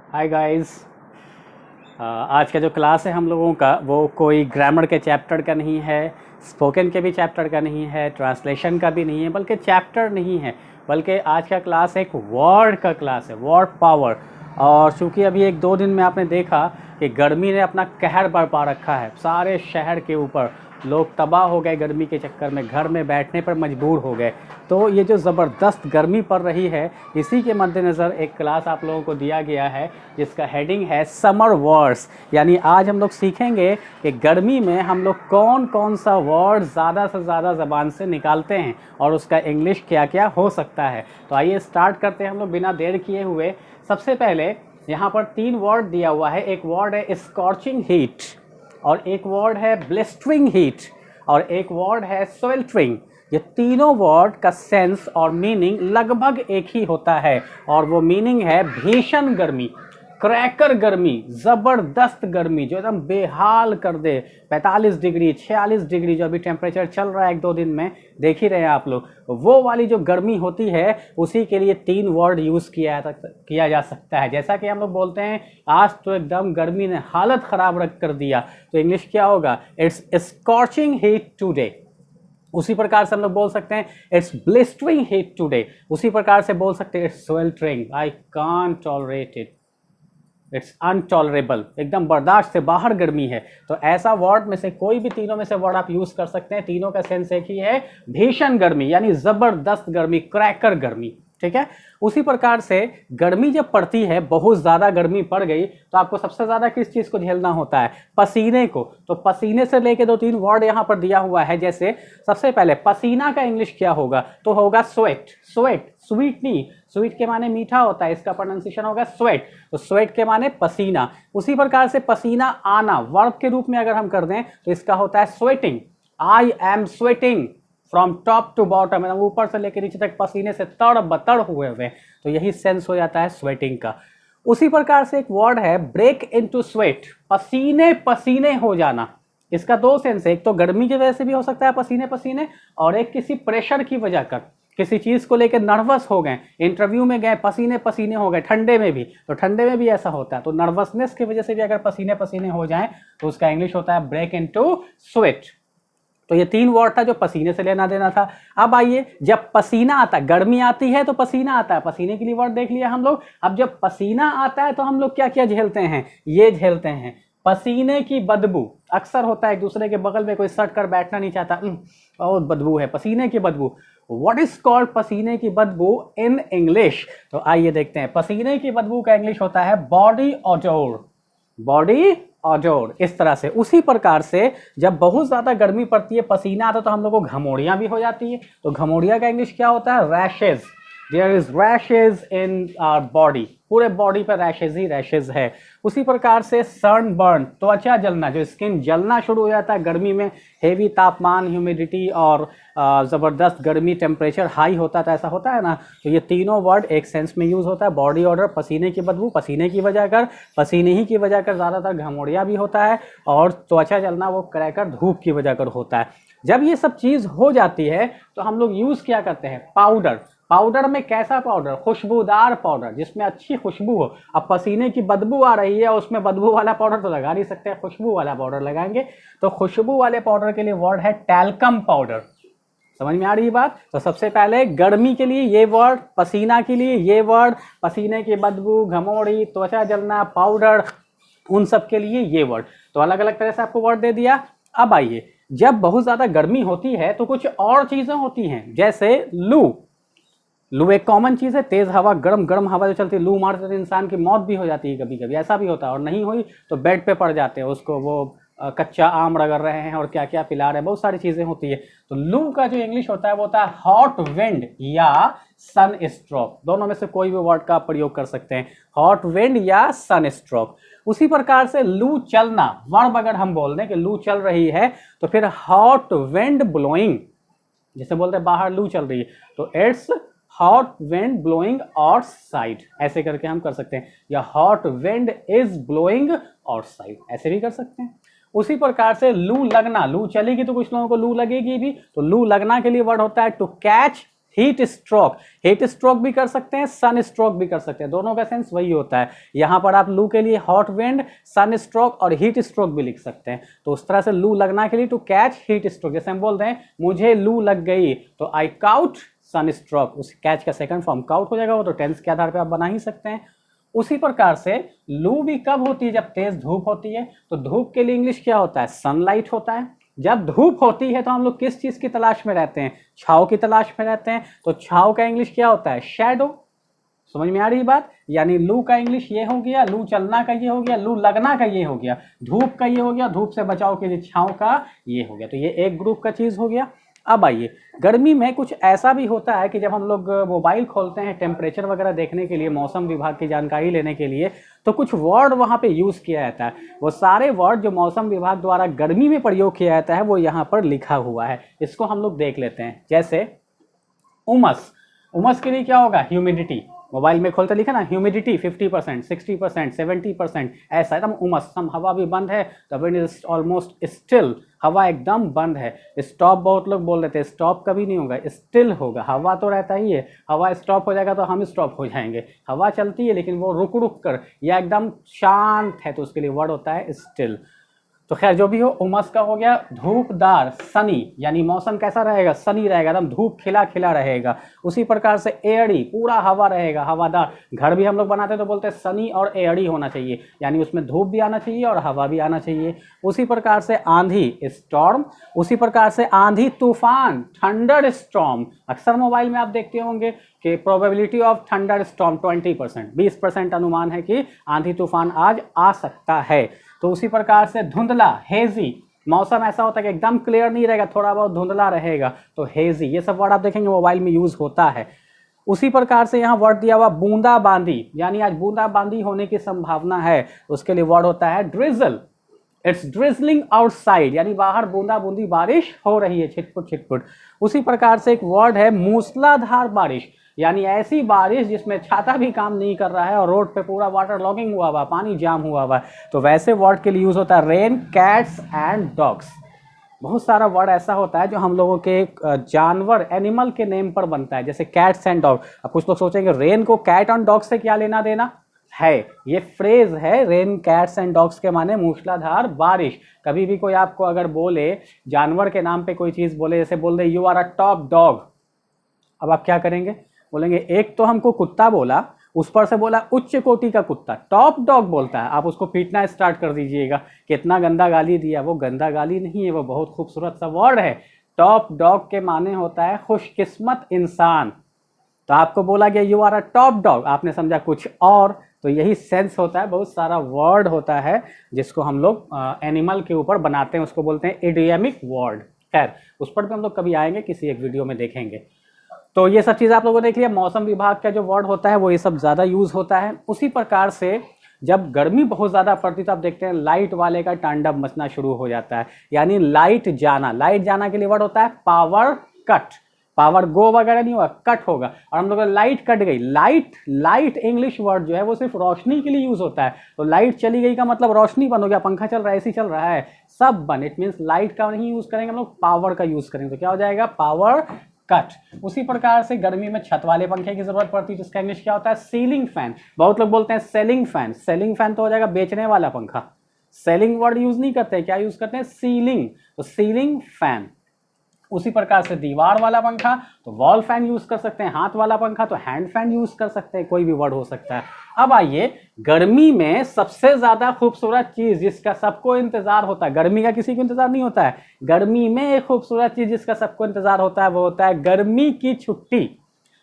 Hi guys. आज का जो क्लास है हम लोगों का वो कोई ग्रामर के चैप्टर का नहीं है, स्पोकन के भी चैप्टर का नहीं है, ट्रांसलेशन का भी नहीं है, बल्कि चैप्टर नहीं है, बल्कि आज का क्लास एक वर्ड का क्लास है, वर्ड पावर। और चूँकि अभी एक दो दिन में आपने देखा कि गर्मी ने अपना कहर बरपा रखा है सारे शहर के ऊपर, लोग तबाह हो गए गर्मी के चक्कर में, घर में बैठने पर मजबूर हो गए। तो ये जो ज़बरदस्त गर्मी पड़ रही है, इसी के मद्देनज़र एक क्लास आप लोगों को दिया गया है जिसका हेडिंग है समर वर्ड्स। यानी आज हम लोग सीखेंगे कि गर्मी में हम लोग कौन कौन सा वर्ड ज़्यादा से ज़्यादा ज़बान से निकालते हैं और उसका इंग्लिश क्या क्या हो सकता है। तो आइए स्टार्ट करते हैं हम लोग बिना देर किए हुए। सबसे पहले यहाँ पर 3 वर्ड दिया हुआ है। एक वर्ड है स्कॉर्चिंग हीट, और एक वर्ड है ब्लिस्टरिंग हीट, और एक वर्ड है स्वेल्टरिंग। ये तीनों वर्ड का सेंस और मीनिंग लगभग एक ही होता है, और वो मीनिंग है भीषण गर्मी, क्रैकर गर्मी, ज़बरदस्त गर्मी जो एकदम बेहाल कर दे। 45 डिग्री 46 डिग्री जो अभी टेम्परेचर चल रहा है एक दो दिन में, देख ही रहे हैं आप लोग, वो वाली जो गर्मी होती है उसी के लिए 3 वर्ड यूज़ किया जा सकता है। जैसा कि हम लोग बोलते हैं आज तो एकदम गर्मी ने हालत ख़राब रख कर दिया, तो इंग्लिश क्या होगा? It's scorching heat today. उसी प्रकार से हम लोग बोल सकते हैं इट्स ब्लिस्टरिंग हीट टुडे। उसी प्रकार से बोल सकते हैं it's sweltering, I can't tolerate it, it's untolerable, एकदम बर्दाश्त से बाहर गर्मी है। तो ऐसा वर्ड में से कोई भी तीनों में से वर्ड आप यूज़ कर सकते हैं। तीनों का सेंस एक ही है, भीषण गर्मी यानी ज़बरदस्त गर्मी, क्रैकर गर्मी। ठीक है। उसी प्रकार से गर्मी जब पड़ती है, बहुत ज़्यादा गर्मी पड़ गई, तो आपको सबसे ज़्यादा किस चीज़ को झेलना होता है? पसीने को। तो पसीने से लेके 2-3 वर्ड यहाँ पर दिया हुआ है। जैसे सबसे पहले पसीना का इंग्लिश क्या होगा? तो होगा स्वेट। स्वेट, स्वीट नहीं, स्वीट के माने मीठा होता है, इसका प्रोनाउंसिएशन होगा स्वेट। तो स्वेट के माने पसीना। उसी प्रकार से पसीना आना वर्ब के रूप में अगर हम कर दें तो इसका होता है sweating. I am sweating from top to bottom, मतलब ऊपर से लेकर नीचे तक पसीने से तड़बतड़ हुए हुए। तो यही सेंस हो जाता है स्वेटिंग का। उसी प्रकार से एक वर्ड है ब्रेक इनटू स्वेट, पसीने पसीने हो जाना। इसका 2 सेंस है, एक तो गर्मी की वजह से भी हो सकता है पसीने पसीने, और एक किसी प्रेशर की वजह कर, किसी चीज़ को लेकर नर्वस हो गए, इंटरव्यू में गए पसीने पसीने हो गए, ठंडे में भी, तो ठंडे में भी ऐसा होता है। तो नर्वसनेस की वजह से भी अगर पसीने पसीने हो जाएं तो उसका इंग्लिश होता है ब्रेक इनटू स्वेट। तो ये 3 वर्ड था जो पसीने से लेना देना था। अब आइए, जब पसीना आता है, गर्मी आती है तो पसीना आता है, पसीने के लिए वर्ड देख लिया हम लोग। अब जब पसीना आता है तो हम लोग क्या क्या झेलते हैं? ये झेलते हैं पसीने की बदबू। अक्सर होता है एक दूसरे के बगल में कोई सट कर बैठना नहीं चाहता, बहुत बदबू है, पसीने की बदबू। व्हाट इज कॉल्ड पसीने की बदबू इन इंग्लिश? तो आइए देखते हैं। पसीने की बदबू का इंग्लिश होता है बॉडी ऑडोर, बॉडी ऑडोर, इस तरह से। उसी प्रकार से जब बहुत ज़्यादा गर्मी पड़ती है, पसीना आता है, तो हम लोग को घमौड़ियाँ भी हो जाती है। तो घमौड़िया का इंग्लिश क्या होता है? Rashes. There is rashes in our body, पूरे बॉडी पर रैशेज ही रैशेज है। उसी प्रकार से सन बर्न, त्वचा जलना, जो स्किन जलना शुरू हो जाता है गर्मी में, हेवी तापमान, ह्यूमिडिटी और ज़बरदस्त गर्मी, टेम्परेचर हाई होता है, तो ऐसा होता है ना। तो ये तीनों वर्ड एक सेंस में यूज़ होता है। बॉडी ऑडर, पसीने की बदबू, पसीने की वजह कर, पसीने ही की वजह कर ज़्यादातर घमौड़िया भी होता है, और त्वचा जलना वो क्रैकर, धूप की वजह कर होता है। जब ये सब चीज़ हो जाती है तो हम लोग यूज़ क्या करते हैं? पाउडर। पाउडर में कैसा पाउडर? खुशबूदार पाउडर, जिसमें अच्छी खुशबू हो। अब पसीने की बदबू आ रही है, उसमें बदबू वाला पाउडर तो लगा नहीं सकते, खुशबू वाला पाउडर लगाएंगे। तो खुशबू वाले पाउडर के लिए वर्ड है टैल्कम पाउडर। समझ में आ रही बात? तो सबसे पहले गर्मी के लिए ये वर्ड, पसीना के लिए ये वर्ड, पसीने की बदबू, घमौड़ी, त्वचा जलना, पाउडर, उन सब के लिए ये वर्ड। तो अलग अलग तरह से आपको वर्ड दे दिया। अब आइए, जब बहुत ज़्यादा गर्मी होती है तो कुछ और चीज़ें होती हैं, जैसे लू। लू एक कॉमन चीज़ है, तेज़ हवा, गर्म गर्म हवा जो चलती है, लू मारते तो इंसान की मौत भी हो जाती है, कभी कभी ऐसा भी होता है। और नहीं हुई तो बेड पे पड़ जाते हैं, उसको वो कच्चा आम रगड़ रहे हैं और क्या क्या पिला रहे हैं, बहुत सारी चीज़ें होती है। तो लू का जो इंग्लिश होता है वो होता है हॉट विंड या सन स्ट्रोक। दोनों में से कोई भी वर्ड का आप प्रयोग कर सकते हैं, हॉट विंड या सन स्ट्रोक। उसी प्रकार से लू चलना, वर्ब अगर हम बोल दें कि लू चल रही है तो फिर हॉट विंड ब्लोइंग, जैसे बोलते हैं बाहर लू चल रही है, तो it's hot wind blowing outside, ऐसे करके हम कर सकते हैं। या hot wind is blowing outside, ऐसे भी कर सकते हैं। उसी प्रकार से लू लगना, लू चलेगी तो कुछ लोगों को लू लगेगी भी, तो लू लगना के लिए वर्ड होता है to catch heat stroke, heat stroke भी कर सकते हैं, सन स्ट्रोक भी कर सकते हैं, दोनों का सेंस वही होता है। यहाँ पर आप लू के लिए हॉट विंड, सन स्ट्रोक और हीट स्ट्रोक भी लिख सकते हैं। तो उस तरह से लू लगना के लिए टू कैच हीट स्ट्रोक, जैसे हम बोलते हैं मुझे लू लग गई तो आई काउट सन स्ट्रोक, उस कैच का सेकंड फॉर्म काउट हो जाएगा, वो तो टेंस के आधार पर आप बना ही सकते हैं। उसी प्रकार से लू भी कब होती है, जब तेज धूप होती है। तो धूप के लिए इंग्लिश क्या होता है, सनलाइट होता है। जब धूप होती है तो हम लोग किस चीज की तलाश में रहते हैं, छांव की तलाश में रहते हैं। तो छांव का इंग्लिश क्या होता है, शैडो। समझ में आ रही बात, यानी लू का इंग्लिश ये हो गया, लू चलना का ये हो गया, लू लगना का ये हो गया, धूप का ये हो गया, धूप से बचाव के लिए छांव का ये हो गया। तो ये एक ग्रुप का चीज हो गया। अब आइए, गर्मी में कुछ ऐसा भी होता है कि जब हम लोग मोबाइल खोलते हैं टेम्परेचर वगैरह देखने के लिए, मौसम विभाग की जानकारी लेने के लिए, तो कुछ वर्ड वहाँ पे यूज़ किया जाता है। वो सारे वर्ड जो मौसम विभाग द्वारा गर्मी में प्रयोग किया जाता है वो यहाँ पर लिखा हुआ है, इसको हम लोग देख लेते हैं। जैसे उमस, उमस के लिए क्या होगा, ह्यूमिडिटी। मोबाइल में खोलते लिखा ना ह्यूमिडिटी 50%, 60%, 70%, ऐसा एकदम उमस, सम हवा भी बंद है, the wind is almost still, हवा एकदम बंद है। स्टॉप बहुत लोग बोल देते हैं, स्टॉप कभी नहीं होगा, स्टिल होगा। हवा तो रहता ही है, हवा स्टॉप हो जाएगा तो हम स्टॉप हो जाएंगे। हवा चलती है लेकिन वो रुक रुक कर या एकदम शांत है, तो उसके लिए वर्ड होता है स्टिल। तो खैर जो भी हो, उमस का हो गया। धूपदार, सनी, यानी मौसम कैसा रहेगा, सनी रहेगा, एकदम धूप खिला खिला रहेगा। उसी प्रकार से एयरी, पूरा हवा रहेगा, हवादार। घर भी हम लोग बनाते तो बोलते हैं सनी और एयरी होना चाहिए, यानी उसमें धूप भी आना चाहिए और हवा भी आना चाहिए। उसी प्रकार से आंधी, स्टॉर्म। उसी प्रकार से आंधी तूफान, थंडर स्टॉर्म। अक्सर मोबाइल में आप देखते होंगे कि प्रोबेबिलिटी ऑफ थंडर स्टॉर्म 20%, 20% अनुमान है कि आंधी तूफान आज आ सकता है। तो उसी प्रकार से धुंधला, हेजी, मौसम ऐसा होता है कि एकदम क्लियर नहीं रहेगा, थोड़ा बहुत धुंधला रहेगा, तो हेजी। ये सब वर्ड आप देखेंगे मोबाइल में यूज होता है। उसी प्रकार से यहाँ वर्ड दिया हुआ बूंदाबांदी, यानी आज बूंदाबांदी होने की संभावना है, उसके लिए वर्ड होता है ड्रिजल। इट्स ड्रिजलिंग आउटसाइड, यानी बाहर बूंदा बूंदी बारिश हो रही है, छिटपुट छिटपुट। उसी प्रकार से एक वर्ड है मूसलाधार बारिश, यानी ऐसी बारिश जिसमें छाता भी काम नहीं कर रहा है और रोड पे पूरा वाटर लॉगिंग हुआ हुआ, पानी जाम हुआ हुआ। तो वैसे वर्ड के लिए यूज होता है रेन, कैट्स एंड डॉग्स। बहुत सारा वर्ड ऐसा होता है जो हम लोगों के जानवर, एनिमल के नेम पर बनता है, जैसे कैट्स एंड डॉग। अब कुछ लोग सोचेंगे रेन को कैट एंड डॉग से क्या लेना देना है, ये फ्रेज है रेन, कैट्स एंड डॉग्स के माने मूसलाधार बारिश। कभी भी कोई आपको अगर बोले जानवर के नाम पे कोई चीज बोले, जैसे बोल दे you are a top dog, अब आप क्या करेंगे, बोलेंगे एक तो हमको कुत्ता बोला, उस पर से बोला उच्च कोटि का कुत्ता, टॉप डॉग बोलता है, आप उसको पीटना स्टार्ट कर दीजिएगा, कितना गंदा गाली दिया। वो गंदा गाली नहीं है, वो बहुत खूबसूरत सा वर्ड है। टॉप डॉग के माने होता है खुशकिस्मत इंसान। तो आपको बोला गया you are a top dog, आपने समझा कुछ और, तो यही सेंस होता है। बहुत सारा वर्ड होता है जिसको हम लोग एनिमल के ऊपर बनाते हैं, उसको बोलते हैं इडियमिक वर्ड। खैर उस पर भी हम लोग कभी आएंगे, किसी एक वीडियो में देखेंगे। तो ये सब चीज़ आप लोगों ने देख लिया। मौसम विभाग का जो वर्ड होता है वो ये सब ज़्यादा यूज़ होता है। उसी प्रकार से जब गर्मी बहुत ज़्यादा पड़ती तो आप देखते हैं लाइट वाले का तांडव मचना शुरू हो जाता है, यानी लाइट जाना। लाइट जाना के लिए वर्ड होता है पावर कट। पावर गो वगैरह नहीं होगा, कट होगा। और हम लोग लाइट कट गई, लाइट इंग्लिश वर्ड जो है वो सिर्फ रोशनी के लिए यूज होता है। तो लाइट चली गई का मतलब रोशनी बंद हो गया, पंखा चल रहा है, एसी चल रहा है, सब बंद। इट मीन्स लाइट का नहीं यूज करेंगे हम लोग, पावर का यूज करेंगे। तो क्या हो जाएगा, पावर कट। उसी प्रकार से गर्मी में छत वाले पंखे की जरूरत पड़ती है, तो इसका इंग्लिश क्या होता है, सीलिंग फैन। बहुत लोग बोलते हैं सेलिंग फैन, सेलिंग फैन तो हो जाएगा बेचने वाला पंखा। सेलिंग वर्ड यूज नहीं करते, क्या यूज करते हैं, सीलिंग, तो सीलिंग फैन। उसी प्रकार से दीवार वाला पंखा तो वॉल फैन यूज कर सकते हैं, हाथ वाला पंखा तो हैंड फैन यूज कर सकते हैं, कोई भी वर्ड हो सकता है। अब आइए, गर्मी में सबसे ज्यादा खूबसूरत चीज जिसका सबको इंतजार होता है, गर्मी का किसी को इंतजार नहीं होता है, गर्मी में एक खूबसूरत चीज जिसका सबको इंतजार होता है वो होता है गर्मी की छुट्टी।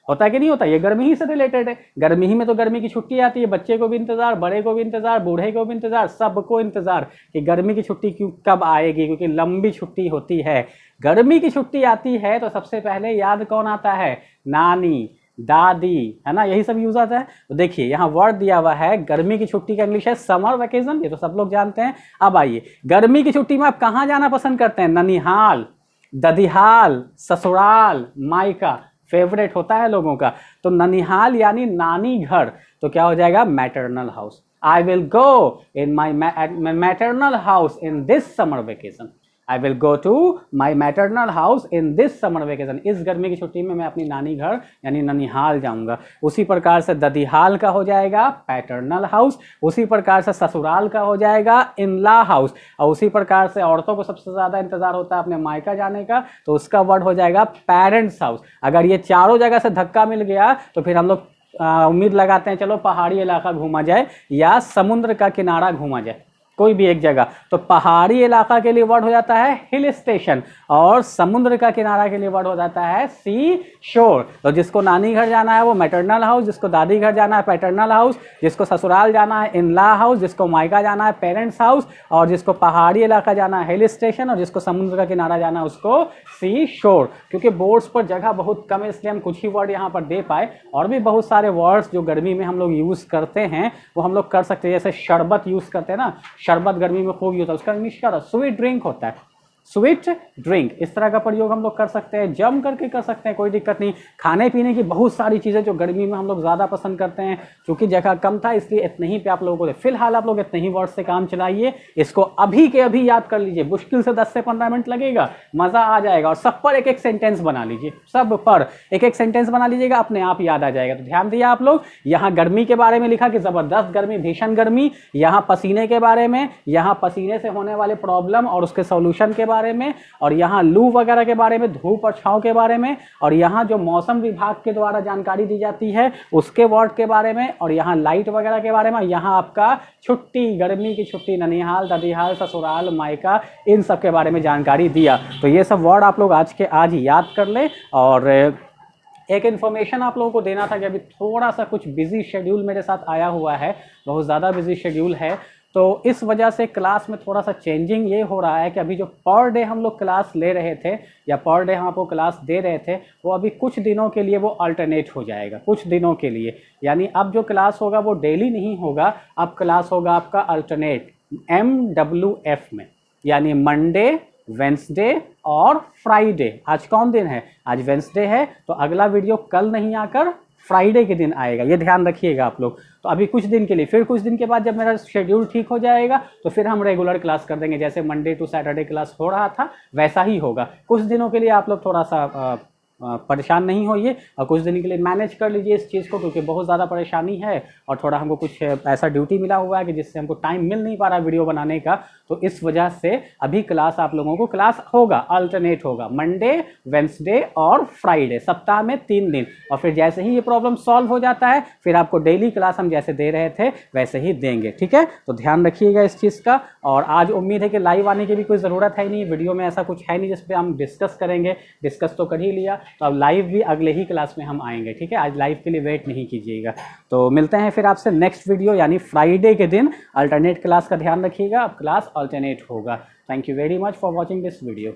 होता है कि नहीं होता, ये गर्मी ही से रिलेटेड है। गर्मी ही में तो गर्मी की छुट्टी आती है, बच्चे को भी इंतजार, बड़े को भी इंतजार, बूढ़े को भी इंतजार, सबको इंतजार कि गर्मी की छुट्टी कब आएगी, क्योंकि लंबी छुट्टी होती है। गर्मी की छुट्टी आती है तो सबसे पहले याद कौन आता है, नानी, दादी, है ना, यही सब यूज आता है। तो देखिए यहाँ वर्ड दिया हुआ है, गर्मी की छुट्टी का इंग्लिश है समर वेकेशन, ये तो सब लोग जानते हैं। अब आइए, गर्मी की छुट्टी में आप कहाँ जाना पसंद करते हैं, ननिहाल, ददिहाल, ससुराल, मायका फेवरेट होता है लोगों का। तो ननिहाल यानी नानी घर, तो क्या हो जाएगा, maternal house. I will go in my maternal house in this summer vacation. I will go to my maternal house in this summer vacation, इस गर्मी की छुट्टी में मैं अपनी नानी घर यानी ननिहाल जाऊंगा। उसी प्रकार से ददीहाल का हो जाएगा पैटर्नल हाउस, उसी प्रकार से ससुराल का हो जाएगा इन लॉ हाउस, और उसी प्रकार से औरतों को सबसे ज़्यादा इंतजार होता है अपने मायका जाने का, तो उसका वर्ड हो जाएगा पेरेंट्स हाउस। अगर ये चारों जगह से धक्का मिल गया तो फिर हम लोग उम्मीद लगाते हैं चलो पहाड़ी इलाका घूमा जाए या समुद्र का किनारा घूमा जाए, कोई भी एक जगह। तो पहाड़ी इलाका के लिए वर्ड हो जाता है हिल स्टेशन, और समुद्र का किनारा के लिए वर्ड हो जाता है सी शोर। तो जिसको नानी घर जाना है वो मैटरनल हाउस, जिसको दादी घर जाना है पैटर्नल हाउस, जिसको ससुराल जाना है इन लॉ हाउस, जिसको मायका जाना है पेरेंट्स हाउस, और जिसको पहाड़ी इलाका जाना है हिल स्टेशन, और जिसको समुद्र का किनारा जाना है उसको सी शोर। क्योंकि बोर्ड्स पर जगह बहुत कम है इसलिए हम कुछ ही वर्ड यहाँ पर दे पाए, और भी बहुत सारे वर्ड्स जो गर्मी में हम लोग यूज़ करते हैं वो हम लोग कर सकते हैं। जैसे शरबत यूज़ करते हैं ना, शरबत गर्मी में खूब यूज होता है, उसका इंग्लिश क्या होता है, स्वीट ड्रिंक होता है, स्वीट ड्रिंक। इस तरह का प्रयोग हम लोग कर सकते हैं, जम करके कर सकते हैं, कोई दिक्कत नहीं। खाने पीने की बहुत सारी चीज़ें जो गर्मी में हम लोग ज़्यादा पसंद करते हैं, क्योंकि जगह कम था इसलिए इतने ही पे आप लोगों को फिलहाल आप लोग इतने ही वर्ड से काम चलाइए। इसको अभी के अभी याद कर लीजिए, मुश्किल से 10 से 15 मिनट लगेगा, मज़ा आ जाएगा। और सब पर एक एक सेंटेंस बना लीजिए, सब पर एक एक सेंटेंस बना लीजिएगा, अपने आप याद आ जाएगा। तो ध्यान दिया आप लोग, यहाँ गर्मी के बारे में लिखा कि ज़बरदस्त गर्मी, भीषण गर्मी, यहाँ पसीने के बारे में, यहाँ पसीने से होने वाले प्रॉब्लम और उसके सॉल्यूशन के बारे में, और यहाँ लू वगैरह के बारे में, धूप और छांव के बारे में, और यहाँ जो मौसम विभाग के द्वारा जानकारी दी जाती है उसके वर्ड के बारे में, और यहाँ लाइट वगैरह के बारे में, यहाँ आपका छुट्टी, गर्मी की छुट्टी, ननिहाल, ददीहाल, ससुराल, मायका, इन सब के बारे में जानकारी दिया। तो ये सब वर्ड आप लोग आज ही याद कर ले। और एक इन्फॉर्मेशन आप लोगों को देना था कि अभी थोड़ा सा कुछ बिजी शेड्यूल मेरे साथ आया हुआ है, बहुत ज़्यादा बिजी शेड्यूल है, तो इस वजह से क्लास में थोड़ा सा चेंजिंग ये हो रहा है कि अभी जो पर डे हम लोग क्लास ले रहे थे या पर डे हम आपको क्लास दे रहे थे, वो अभी कुछ दिनों के लिए वो अल्टरनेट हो जाएगा, कुछ दिनों के लिए। यानी अब जो क्लास होगा वो डेली नहीं होगा, अब क्लास होगा आपका अल्टरनेट MWF में, यानी मंडे, वेंसडे और फ्राइडे। आज कौन दिन है, आज वेंसडे है, तो अगला वीडियो कल नहीं आकर फ्राइडे के दिन आएगा, ये ध्यान रखिएगा आप लोग। तो अभी कुछ दिन के लिए, फिर कुछ दिन के बाद जब मेरा शेड्यूल ठीक हो जाएगा तो फिर हम रेगुलर क्लास कर देंगे, जैसे मंडे टू सैटरडे क्लास हो रहा था वैसा ही होगा। कुछ दिनों के लिए आप लोग थोड़ा सा परेशान नहीं होइए और कुछ दिन के लिए मैनेज कर लीजिए इस चीज़ को, क्योंकि बहुत ज़्यादा परेशानी है और थोड़ा हमको कुछ ऐसा ड्यूटी मिला हुआ है कि जिससे हमको टाइम मिल नहीं पा रहा वीडियो बनाने का। तो इस वजह से अभी क्लास आप लोगों को क्लास होगा, अल्टरनेट होगा, मंडे, वेंसडे और फ्राइडे, सप्ताह में 3 दिन। और फिर जैसे ही ये प्रॉब्लम सॉल्व हो जाता है फिर आपको डेली क्लास हम जैसे दे रहे थे वैसे ही देंगे, ठीक है। तो ध्यान रखिएगा इस चीज़ का। और आज उम्मीद है कि लाइव आने की भी कोई ज़रूरत है नहीं, वीडियो में ऐसा कुछ है नहीं जिस पर हम डिस्कस करेंगे, डिस्कस तो कर ही लिया, तो अब लाइव भी अगले ही क्लास में हम आएंगे, ठीक है। आज लाइव के लिए वेट नहीं कीजिएगा। तो मिलते हैं फिर आपसे नेक्स्ट वीडियो यानी फ्राइडे के दिन अल्टरनेट क्लास का ध्यान रखिएगा, अब क्लास अल्टरनेट होगा। Thank you very much for watching this video.